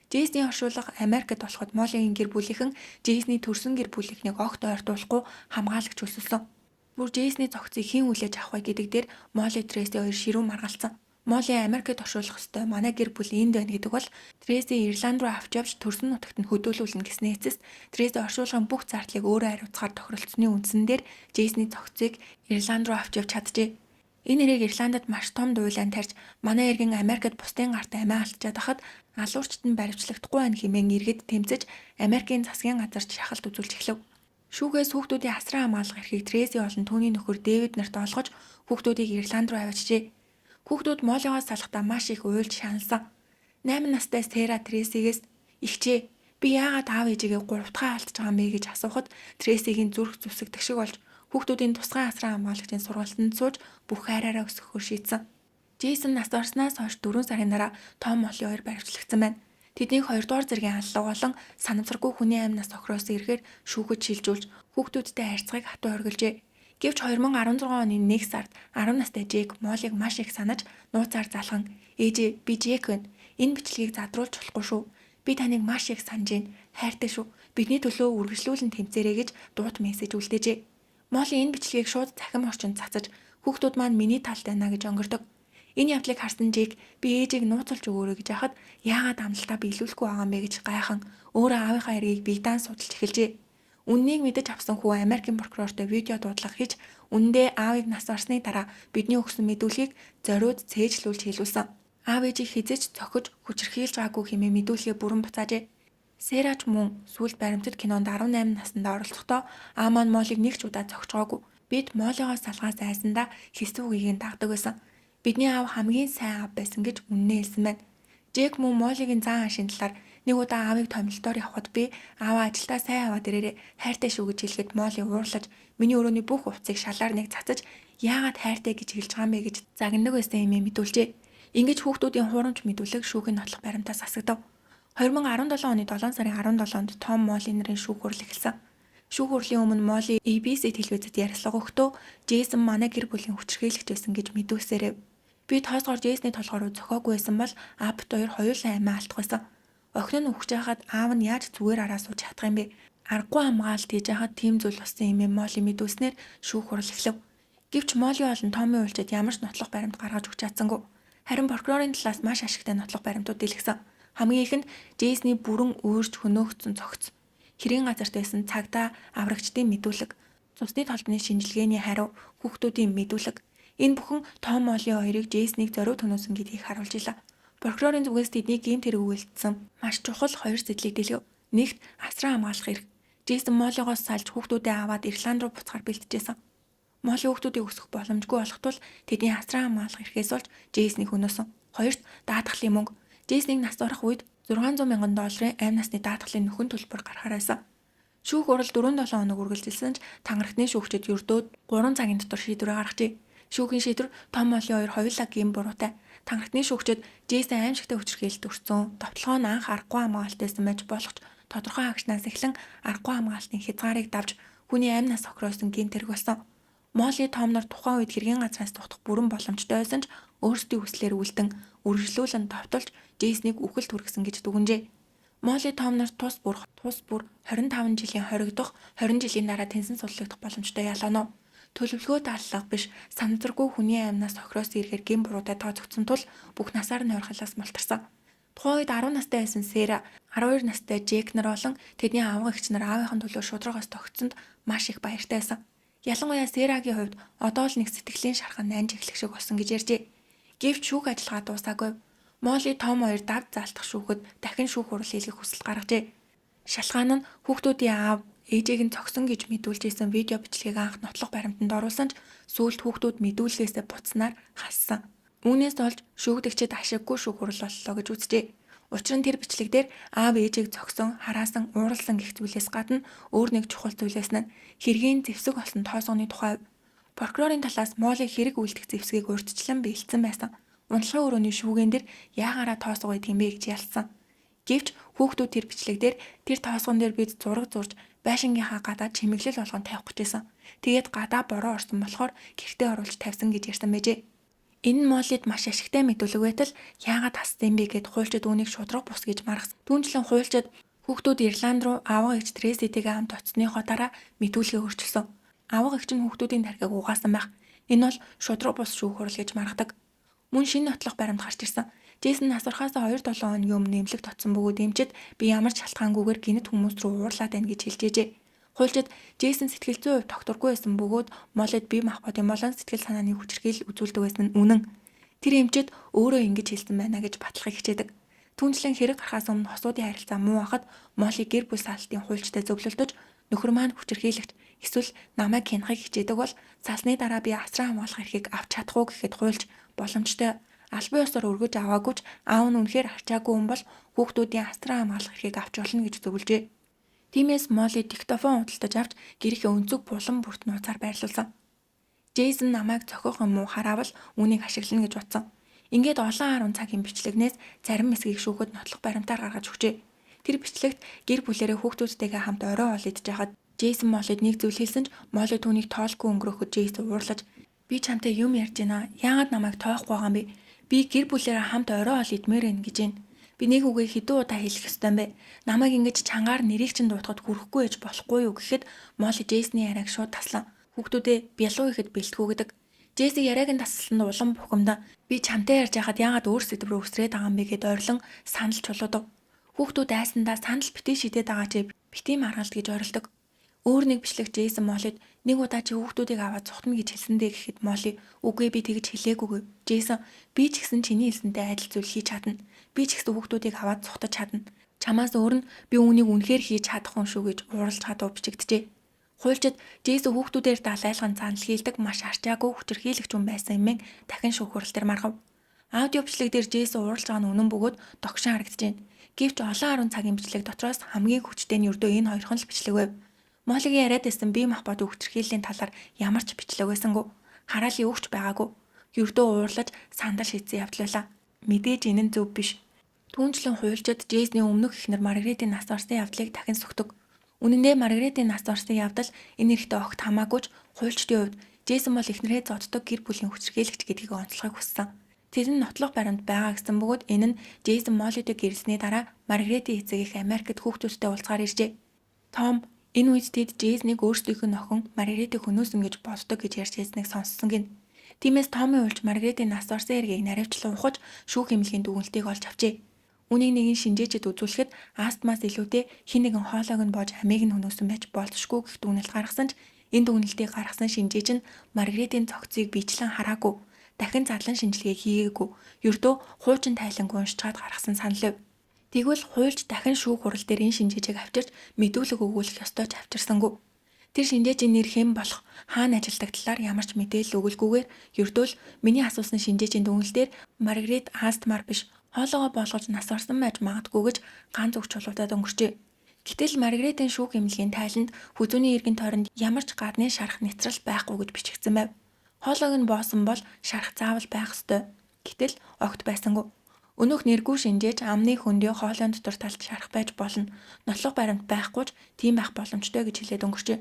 Джейсний оршуулга Америкт болоход Моллигийн гэр бүлийнхэн Джейсний төрсөн гэр бүлийнхнийг огт ойртуулахгүй хамгаалагч өсөлсөн. Бүр Джейсний цогцыг хэн хүлээж авах вэ гэдэг дээр Молли Трейси хоёр ширүүн маргалцсан. Молли Америкт оршуулах ёстой манай гэр бүл энд байна гэдэг бол Трейси Ирланд руу авч явж төрсөн нутагт нь хөдөөлүүлнэ гэсний эцэст Трейси оршуулгын бүх зардлыг өөрөө хариуцахаар тохиролцсны үндсэн дээр Джейсний цогцыг Ирланд руу авч явж чаджээ. Энэ нэрийг Ирландад маш том дуйлаан тарьж манай эргэн Америкт бусдын гарт амиа алдчихад хахад алуурчт нь баривчлагдахгүй байх хэмээн иргэд тэмцэж Америкийн засгийн газарт шахалт үзүүлж эхлэв. Шүүхээс хүүхдүүдийн асран хамгаалах эрхийг Трейси болон түүний нөхөр Дэвид нарт олгож хүүхдүүдийг Ирланд руу авчижээ. Хүүхдүүд Моллигоос салахдаа маш их уйлж шаналсан. 8 настай Сера Трейсигээс "Ихчээ, би яагаад аав ээжигээ 3 дахь алдаж байгаа юм бэ?" гэж асуухад Трейсигийн зүрх зүсэгдэх шиг болж хүүхдүүдийн тусгай асран хамгаалагчийн сургалтанд сууж бүх хайраараа өсгөхөөр шийдсэн. Джейсон нас барснаас хойш 4 сарын дараа Том Молли хоёр баривчлагдсан байна. Тэднийг 2 дугаар зэргийн аллага болон санамсаргүй хүний амнаас охироосон ирэхээр шүүхэд шилжүүлж хүүхдүүдтэй харьцахыг хатуу оргилжээ. Гэвч 2016 оны 1 сард 10 настай Джек Моллиг маш их санаж нууцаар залхан "Ээжээ, би Джек байна. Энэ бичлэгийг задруулж болохгүй шүү. Би таныг маш их санаж байна. Хайртай шүү. Бидний төлөө үргэлжлүүлэн тэмцээрэй" гэж дуут мессеж үлдээжээ. Молли энэ бичлэгийг шууд цахим орчинд цацаж "Хүүхдүүд маань миний талд байна" гэж өнгөрдөг. Энэ явдлыг харсан Джек "Би ээжийг нууцлж өгөөрэй" гэж яхад яагаад амлалтаа биелүүлэхгүй байгаа юм бэ гэж гайхан өөрөө аавынхаа эргийг бигдаан судалж эхэлжээ. Үннийг мэдэж авсан хүү Америкийн прокурортой видео дуудлага хийж үнэндээ аавыг нас барсны дараа бидний өгсөн мэдүүлгийг зориуд цээжлүүлж хэлүүлсэн. Аав ээжийг хизээч цохиж хүчирхийлж байгаагүй хэмээн мэдүүлгээ бүрэн буцаажээ. Серач мөн сүүлд баримтат кинонд 18 наснда оролцохдоо аав маань Моллиг нэг ч удаа цогцгоогүй. "Бид Моллигоос салгаас айсандаа хэсэг үгийг дагдаг байсан. Бидний аав хамгийн сайн аав байсан" гэж үннээ хэлсэн байна. Джек мөн Моллигийн зан ашийн талаар "Нэг удаа аавыг томилтоор явхад би ааваа ажилдаа сайн аваад ирээрээ хайртай шүү" гэж хэлэхэд Молли уурлаж миний өрөөний бүх хувцсыг шалаар нэг цацаж "Яагаад хайртай гэж хэлж байгаа юм бэ" гэж загнадаг байсан юм мэдүүлжээ. Ингэж хүүхдүүдийн хуурамч мэдүүлэг шүүхийн нотлох баримтаас асагдав. 2017 оны 7 сарын 17-нд Том Молли нарын шүүх хурал эхэлсэн. Шүүх хурлын өмнө Молли ABC телевизэд ярилцлага өгөхдөө "Джейсон манай гэр бүлийн хүчирхийлэгч байсан" гэж мэдүүлсээрээ "Би тоосгоор Джейсний толгой руу зохиогүй байсан бол аавт хоёр хоёулаа амиа алдах байсан. Охин нь үхэж байхад аав нь яаж зүгээр араа сууж чадах юм бэ? Аргагүй хамгаалалт хийж байхад тийм зүйл болсон юм" Молли мэдүүлснээр шүүх хурал эхлэв. Гэвч Молли болон Томми уулзад ямар ч нотлох баримт гаргаж өгч чадсангүй. Харин прокурорын талаас маш ашигтай нотлох баримтууд дэлгэсэн. Хамгийн ихэнд Джейсний бүрэн өөрч хөнөөгдсөн цогц, хэргийн газарт байсан цагдаа аврагчдын мэдүүлэг, цусны толбны шинжилгээний хариу, хүүхдүүдийн мэдүүлэг. Энэ бүхэн Том Молли хоёрыг Джейснийг зориуд хөнөөсөн гэдгийг харуулж илаа. Прокурорын зүгээс тэдний гэмт хэрэг үйлдсэн маш чухал хоёр сэтлийг дэлгэв. Нэгт асран хамгаалах эрх. Джейсон Моллигоос салж хүүхдүүдээ аваад Ирланд руу буцахаар бэлтжижсэн. Молли хүүхдүүдийг өсгөх боломжгүй болох тул тэдний асран хамгаалах эрхээс олж Джейснийг хөнөөсөн. Хоёрт даатгалын мөнгө. Джейснийг нас барах үед $600,000 амь насны даатгалын нөхөн төлбөр гаргахаар байсан. Шүүх хурал 4-7 хоног үргэлжилсэн ч тангарахны шүүгчид ердөө 3 цагийн дотор шийдвэр гаргажээ. Шүүхийн шийдвэр Том Молли хоёр хоёулаа гэм буруутай. Тангарахны шүүгчид Джейсон аимшигтай хүчирхийлэлд өртсөн. Довтлогоо нь анх аргагүй хамгаалалт байсан байж болох ч тодорхой агшнаас эхлэн аргагүй хамгаалалтын хязгаарыг давж хүний амь нас охироосон гэмт хэрэг болсон. Молли Том нар тухайн үед хэргийн газраас тухтах бүрэн боломжтой байсан ч өөрсдийн хүслээр үлдэн үргэлжлүүлэн товтолж Джейснийг үхэлд хүргэсэн гэж дүгнжээ. Молли Том нарт тус бүр 25 жилийн хоригдох 20 жилийн дараа тэнсэн судлагдах боломжтой ялгаано. Төлөвлөгөө дааллага биш санамсаргүй хүний амнаас охироосон ирэхээр гэм буруутай тооцогдсон тул бүх насаар нь ойрхолоос мултарсан. Тухайн үед 10 настай байсан Сера, 12 настай Джек нар болон тэдний аав эгч нар аавынхан төлөө шударгаас тогтсонд маш их баяртай байсан. Ялангуяа Серагийн хувьд одоо л нэг сэтгэлийн шархан нанж эхлэх шиг болсон гэж ярьжээ. Гэвч шүүх ажиллагаа дуусаагүй. Молли Том хоёр давд заалтах шүүхэд дахин шүүх хурал хийх хүсэлт гаргажээ. Шалтгаан нь хүүхдүүдийн аав ээжийг нь цогсон гэж мэдүүлжсэн видео бичлэгийг анх нотлох баримтанд оруулсан ч сүүлд хүүхдүүд мэдүүлгээсээ буцснаар хассан. Үүнээс олж шүүгдэгчид ашиггүй шүүх хурал боллоо гэж үзжээ. Учир нь тэр бичлэг дээр аав ээжийг цогсон, хараасан, ууралсан гэх зүйлээс гадна өөр нэг чухал зүйлээс нь хэргийн зэвсэг болсон тоосгоны тухай. Прокурорын талаас Молли хэрэг үйлдэх зэвсгийг урьдчилан биелсэн байсан. Унтлагын өрөөний шүүгэн дээр яагаараа тоосго гэдэг юм бэ гэж ялсан. Гэвч хүүхдүүд тэр бичлэг дээр тэр тоосгон дээр бид зураг зурж байшингийнхаа гадаа чимэглэл болгон тавих гэжсэн. Тэгээд гадаа бороо орсон болохоор гэртээ оруулж тавьсан гэж ярьсан байжээ. Энэ нь Моллид маш ашигтай мэдүүлэг байтал яагаад тассан юм бэ гэд хуульчид үүнийг шудраг бус гэж маргасан. Түүнчлэн хуульчид хүүхдүүд Ирланд руу аав эгч Трейситэйгээ хамт очсныхоо дараа мэдүүлгээ өөрчилсөн. Аав эгч нь хүүхдүүдийн тархийг угаасан байх. Энэ бол шудраг бус шүүх хурал гэж маргадаг. Мөн шинэ нотлох баримт гарч ирсэн. Джейсон нас барахаас 2-7 хоногийн өмнө нэмлэг татсан бөгөөд эмчид би ямар ч шалтгаангүйгээр гинэт хүмүүс рүү уурлаад байна гэж хэлжээжээ. Хуульчид Джейсон сэтгэл зүйн хувьд докторгүй байсан бөгөөд Моллид бие махбодын болон сэтгэл санааны хүчирхийлэл үзүүлдэг байсан нь үнэн. Тэр эмчид өөрөө ингэж хэлсэн байна гэж батлахыг хичээдэг. Түүнчлэн хэрэг гарахаас өмнө хосуудын харилцаа муу байхад Молли гэр бүл саалтын хуульчтай зөвлөлдөж нөхөр маань хүчирхийлэгт эсвэл намайг хянахыг хичээдэг бол салсны дараа би асран хамгаалах эрхийг авч чадах уу гэхэд хуульч боломжтой. Албан ёсоор өргөж аваагүй ч аав нь үнэхээр арчаагүй хүн бол хүүхдүүдийн асран хамгаалах эрхийг авч болно гэж зөвлөжээ. Тиймээс Молли диктофон худалдаж авч гэрийнхээ өнцөг булан бүрт нууцаар байрлуулсан. Джейсон намайг цохих юм уу хараавал үүнийг ашиглана гэж бодсон. Ингээд олон 10 цагийн бичлэгнээс зарим хэсгийг шүүхэд нотлох баримтаар гаргаж өгчээ. Тэр бичлэгт гэр бүлэрээ хүүхдүүдтэйгээ хамт орой хоол идэж байхад Джейсон Моллид нэг зүйл хэлсэн ч Молли түүнийг тоолгүй өнгөрөөхөд Джейсон уурлаж "Би чамтай юм ярьж байна. Яагаад намайг тоохгүй байгаа юм бэ? Би гэр бүлэрээ хамт орой хоол идмээр байна" гэж байна. "Би нэг үгээ хэдэн удаа хэлэх ёстой юм бэ? Намайг ингэж чангаар нэрийг чинь дуутахад хүрэхгүй ээж болохгүй юу" гэхэд Молли Джейсны яриаг шууд таслан. "Хүүхдүүдээ бялуу ихэд бэлтгүү" гэдэг. Джейси яриаг нь тасланд улам бухимдан "Би чамтай ярьж байхад яагаад өөр сэдв рүү өсрээд байгаа юм бэ" гэд ойрлон санал чулуудав. Хүүхдүүд айсандаа санал битгий шидэд байгаа чи битгий маргалт гэж ойролдог. Өөр нэг бичлэг Джейсон Моллид "Нэг удаа чи хүүхдүүдийг аваад цухтана гэж хэлсэндээ" гэхэд Молли "Үгүй би тэгж хэлээгүй." Джейсон "Би ч гэсэн чиний хэлсэнтэй адил зүйл хийж чадна. Би ч гэсэн хүүхдүүдийг аваад цухтаж чадна. Чамаас өөр нь би үүнийг үнэхээр хийж чадах хүн шүү" гэж ууралж хадуу бичигджээ. Хуульчид Джейсон хүүхдүүдээр далайлган занал хийлдэг маш арчаагүй хүчирхийлэгч хүн байсан юмэн дахин шүүх хурал дээр маргав. Аудио бичлэг дээр Джейсон ууралж байгаа нь үнэн бөгөөд догшин харагдаж байна. Гэвч олон 10 цагийн бичлэг дотроос хамгийн хүчтэй нь ердөө энэ хоёрхан л бичлэг байв. Моллигийн яриад байсан бие махбод хүчирхийллийн талаар ямар ч бичлэг байсангүй. Хараалын өгч байгаагүй. Ердөө уурлаж сандал шийдсэн явдал байлаа. Мэдээж энэ нь зөв биш. Түүнчлэн хуульчид Джейсны өмнөх эхнэр Маргаретийн нас барсан явдлыг дахин сүгдэг. Үнэн дээр Маргаретийн нас барсан явдал энэ эрэгтэй огт хамаагүй ч хуульчдын хувьд Джейсон бол эхнэрээ зоддог гэр бүлийн хүчирхийлэгч гэдгийг онцлохыг хүссэн. Тэр нь нотлох баримт байгаа гэсэн бөгөөд энэ нь Джейсон Моллитэй гэрлсний дараа Маргаретийн эцэг их Америкт хүүхдүүдтэй уулзгаар иржээ. Том энэ үед тэд Джейснийг өөрсдийнх нь охин Маргаретийг хөнөөсөн гэж боддог гэж ярьж хэлснийг сонссон гин. Тиймээс Томын уулж Маргаретийн нас барсан эргийг наривчлан ухаж шүүх эмнэлгийн дүгнэлтийг олж авчээ. Үнийг нэгэн шинжээчэд үзүүлэхэд астмаас илүүтэй хэн нэгэн хоолойг нь боож амийг нь хөнөөсөн байж болзошгүй гэх дүгнэлт гаргасан ч энэ дүгнэлтийг гаргасан шинжээч нь Маргаретийн цогцыг бичлэн хараагүй. Дахин задлан шинжилгээ хийгээгүй. Ердөө хуучин тайланг уншчаад гаргасан санал. Тэгвэл хуульч дахин шүүх хурал дээр энэ шинжээчийг авчирч мэдүүлэг өгүүлэх ёстой ч авчирсангүй. Тэр шинжээчийн нэр хэн болох, хаана ажилладаг талаар ямар ч мэдээлэл өгөлгүйгээр ердөө л миний асуусан шинжээчийн дүгнэлтээр Маргарет астмаар биш хоолоогоо болгож нас барсан байж магадгүй гэж ганц үг чулуудаад өнгөрчээ. Гэтэл Маргаретийн шүүх эмнэлгийн тайланд хүзүүний эргэн тойронд ямар ч гадны шарах нэвтрэл байхгүй гэж бичигдсэн байв. Хоолойг нь боосон бол шарах заавал байх ёстой. Гэтэл огт байсангүй. Өнөөх нэргүй шинжээч амны хөндөө хоолойн дотор талд шарах байж болно. Нотлох баримт байхгүй ч тийм байх боломжтой гэж хэлээд өнгөрчээ.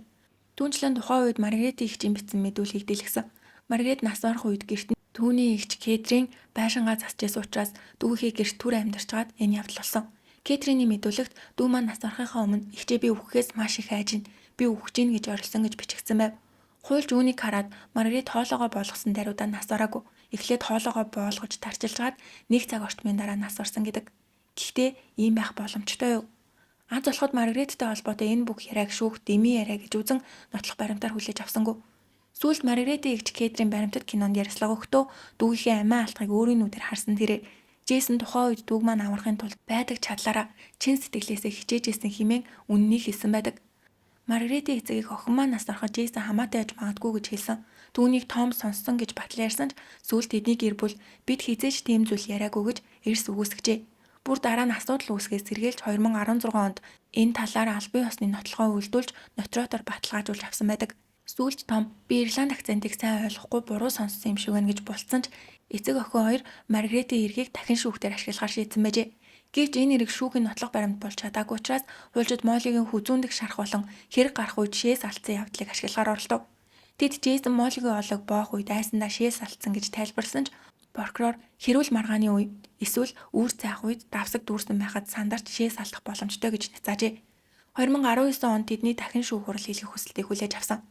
Түүнчлэн тухайн үед Маргаретийн эгчийн бичсэн мэдүүлгийг дэлгэсэн. Маргарет нас барах үед гэрт түүний эгч Кэтрин байшингаа засчихсан учраас дүүхий гэрт түр амьдарчгаад энэ явдал болсон. Кэтриний мэдүүлэгт дүү маань нас барахынхаа өмнө "Эгчээ би үхэхээс маш их айж байна. Би үхэж гин" гэж орилсон гэж бичигдсэн байв. Хуульч үүнийг хараад Маргарет хоолоогоо болгосон даруйдаа нас бараагүй. Эхлээд хоолоогоо боолгож тарчилжгаад 1 цаг орчмын дараа нас барсан гэдэг. Гэхдээ ийм байх боломжтой юу? Анх болоход Маргареттэй холбоотой энэ бүх яриаг шүүх дэмий яриа гэж үзэн нотлох баримтаар хүлээж авсангүй. Сүүлд Маргаретийн эгч Кэтрин баримтат кинонд ярьслага өгтөө дүүгийнхээ амиа алдахыг өөрийн нүдээр харсан тэрээр Джейсон тухайн үед дүүг маань аврахын тулд байдаг чадлаараа чин сэтгэлээсээ хичээж исэн хэмээн үннийг хэлсэн байдаг. Маргаретийн эцэг их охин маань нас барахад Джейсон хамаатай байж магадгүй гэж хэлсэн. Түүнийг Том сонссон гэж батлаарсан ч сүүлд тэдний гэр бүл бид хизээч тийм зүйл яриаггүй гэж эрс үгүйсгэжээ. Бүр дараа нь асуудал үүсгээс сэргээлж 2016 онд энэ талаар албан ёсны нотлохоо үйлдүүлж нотротоор баталгаажуулж авсан байдаг. Сүүлд Том би Ирланд акцентыг сайн ойлгохгүй буруу сонссон юм шиг байна гэж булцсан ч эцэг охин хоёр Маргаретийн эргийг дахин шүүхтээр ашиглахаар шийдсэн байжээ. Гэвч энэ эрэг шүүхийн нотлох баримт болж чадаагүй учраас хуульчид Моллигийн хүзүүндэх шарах болон хэрэг гарах үед шээс алдсан явдлыг ашиглахаар оролдов. Тэд Джейсон Моллигийн олог боох үед айсандаа шээс алдсан гэж тайлбарласан ч прокурор хэрүүл маргааны үед эсвэл үүр цайх үед давсаг дүүрсэн байхад сандарч шээс алдах боломжтой гэж няцаажээ. 2019 онд тэдний дахин шүүх хурал хийх хүсэлтийг хүлээж авсан.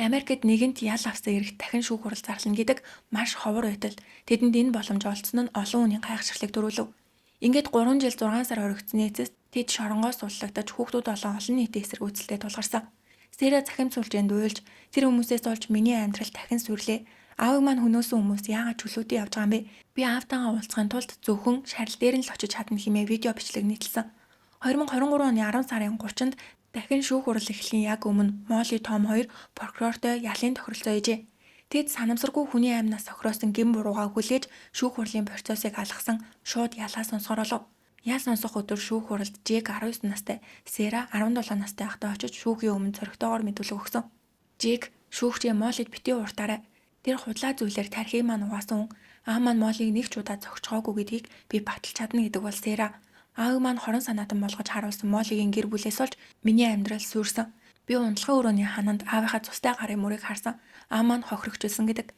Америкт нэгэнт ял авсан эрэгт дахин шүүх хурал зарлана гэдэг маш ховор байтал тэдэнд энэ боломж олдсон нь олон хүний гайхширлыг төрүүлв. Ингээд 3 жил 6 сар орогдсны эцэст тэд шоронгоос суллагдаж хүүхдүүд олон нийтийн эсэргүүцэлтэй тулгарсан. Сэрэ захим сүлжээнд уйлж тэр хүмүүсээс олж миний амьдрал дахин сүрлээ. Аавыг маань хөнөөсөн хүмүүс яагаад чөлөөтэй явж байгаа юм бэ? Би аавтайгаа уулзахын тулд зөвхөн шарил дээр нь л очиж чадна хэмээн видео бичлэг нийтэлсэн. 2023 оны 10 сарын 30-нд дахин шүүх хурал эхлэхийн яг өмнө Молли Том хоёр прокурортой ялын тохиролцоо хийжээ. Тэд санамсаргүй хүний амнаас сохиросон гин буруугаа хүлээж шүүх хурлын процессыг алгасан шууд ялаа сонсохоор болов. Ял сонсох өдөр шүүх хуралд Жек 19 настай, Сера 17 настай ахтай очиж шүүхийн өмнө зоригтойгоор мэдүүлэг өгсөн. Жек шүүгчээ Моллид битгий уртаарай. Тэр худлаа зүйлээр тархийг маань угаасан хүн маань Моллиг нэг ч удаа зогсчихоогүй гэдгийг би баталж чадна гэдэг бол Сера. Аав маань хорон санаатан болгож харуулсан Моллигийн гэр бүлээс олж миний амьдрал сүрсэн. Би унтлагын өрөөний хананд аавынхаа цустай гарын мөрийг харсан. Аав маань хохирогчилсан гэдэг.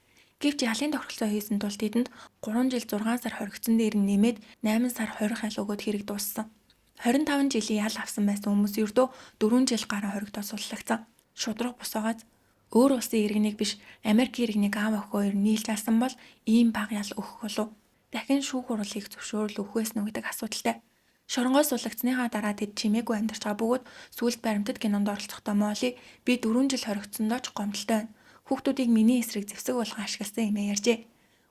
Гэвч ялын тохиролцоо хийсэн тул тэдэнд 3 жил 6 сар хоригдсон дээр нь нэмээд 8 сар 20 хал өгөөд хэрэг дууссан. 25 жилийн ял авсан байсан хүмүүс ердөө 4 жил гараа хоригдоод суллагцсан. Шудраг босоогоос өөр улсын иргэнийг биш Америк иргэнийг аав охин хоёр нийлж алсан бол ийм бага ял өгөх болов. Дахин шүүх хурлыг зөвшөөрөл өгөх байсан уу гэдэг асуудалтай. Шоронгоос суллагцсныхаа дараа тэд чимээгүй амьдарч байгаа бөгөөд сүүлд баримтат кинонд оролцохдоо Молли би 4 жил хоригдсондоо ч гомдолтой байна. Хүүхдүүдийг миний эсрэг зэвсэг болгон ашигласан юм ярьжээ.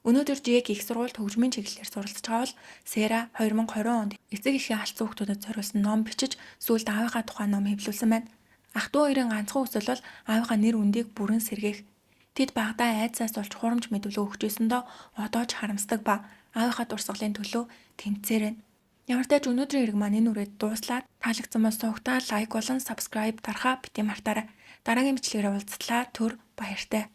Өнөөдөр Жек их сургуульд хөгжмийн чиглэлээр суралцж байгаа бол Сера 2020 онд эцэг эхийн алдсан хүүхдүүдэд зориулсан ном бичиж сүүлд аавынхаа тухай ном хэвлүүлсэн байна. Ах トゥ хоёрын ганцхан хүсэл бол аавынхаа нэр үндийг бүрэн сэргээх. Тэд багадаа айдсаас болж хурамч мэдүүлэг өгч өсөндөө одоо ч харамсдаг ба аавынхаа дурсгалын төлөө тэмцээр байна. Ямар ч тач өнөөдрийн хэрэг маань энэ үрээд дууслаад таалагдсан бол сувгтаа лайк болон subscribe дарахаа бити мартаарай. Дараагийн бичлэгээр уулзтлаа. Түр баяртай.